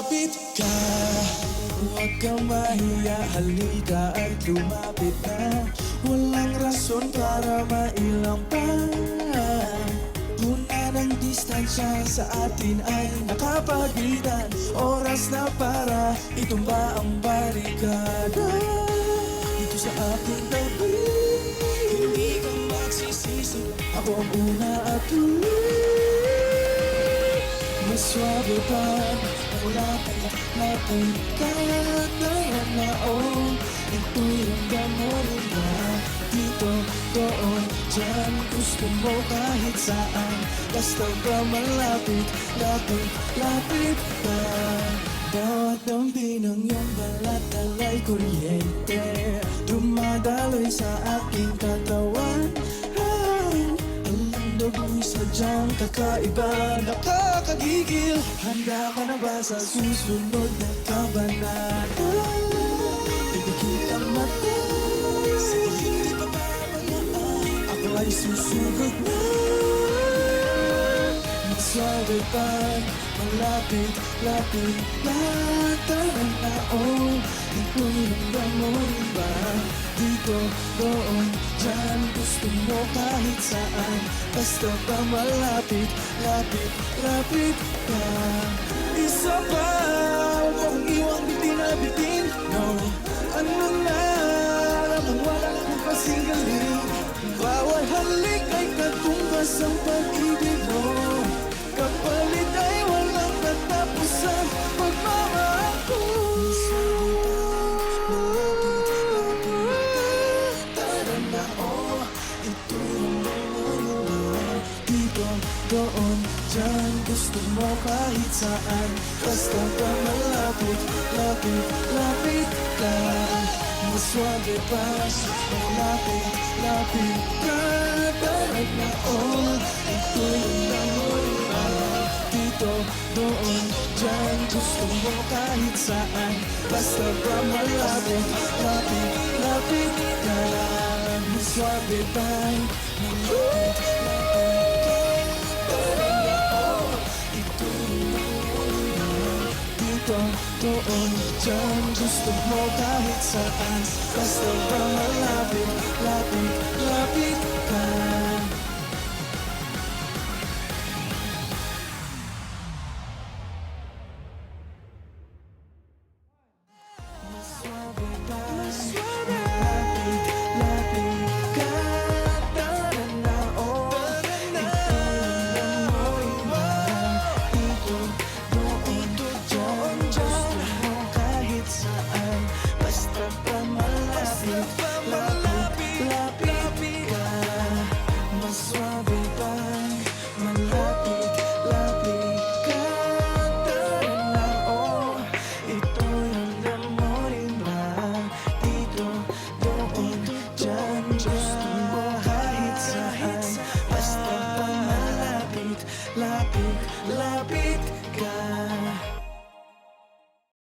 malapit ka. Huwag kang mahiya, halika at lumapit na. Walang rason para mailang pa. Una ng distansya sa atin ay nakapagitan. Oras na para itumba ang barikada. Dito sa ating tabi, hindi ka magsisisi, ako ang una at huli. Mas swabe pa, malapit natin kaya na oh. Ito'y ramdam mo rin ba? Dito, doon, dyan, gusto mo kahit saan. Basta ba malapit, lapit, lapit ka. Bawat dampi ng iyong balat alay kuryente, dumadaloy sa aking katawan. Ang dugo'y sadyang kakaiba, nakakagigil. Handa ka na ba sa susunod na kabanata? Ibigin ang mata, hindi pa mamayaan. Ako ay susugod na. Maswabe pa, malapit, lapit, lataran na oh. Ito'y hanggang mo rin ba? Dito, doon, dyan, gusto mo kahit saan. Basta ba malapit, lapit, lapit ka. Isa pa, huwag mong iwang bitin na bitin, no. Ano na, namang wala kong kasing galing. Bawal halik ay katumbas ang pag-ibig mo. Kapalit ay walang katapusan, pagmamahal ko. Doon, dyan, gusto mo kahit saan. Basta ba malapit, lapit, lapit ka. Maswabe pa, malapit, lapit ka. Darag na oh, ito'y namoy pa. Dito, doon, dyan, gusto mo kahit saan. Basta ba malapit, lapit, lapit ka. Maswabe pa, malapit, lapit. Doon, dyan, gusto mo kahit saan. Basta ba malapit, lapit, lapit